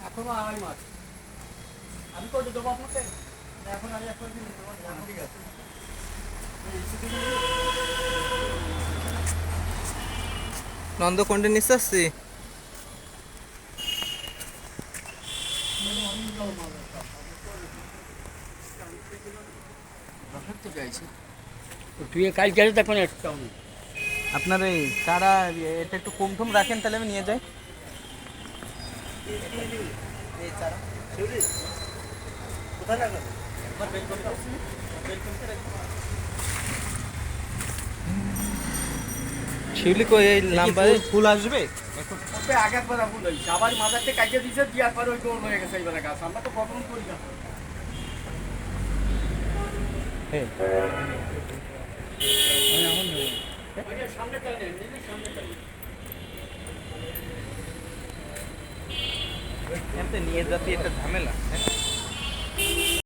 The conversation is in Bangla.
এখনো আড়াই মাস আমি করে দেবো আপনাকে এখন আমি এখন ঠিক আছে নন্দকুণ্ডে নিচে আসছি তুই কাল গেলে দেখুন একটা আপনার এই চারা এটা একটু কম টম রাখেন তাহলে আমি নিয়ে যাই এই চারা কোথায় রাখবেন শিউলি কই এই নাম্বারে ফুল আসবে আগে একবার ফুল হয়েছে আবার মাথাতে কাটিয়ে দিয়েছে দেওয়ার পরে ওই গোল হয়ে গেছে এইবারে গাছ আমরা তো কখন করি না সামনে নিয়ে যাচ্ছি একটা ঝামেলা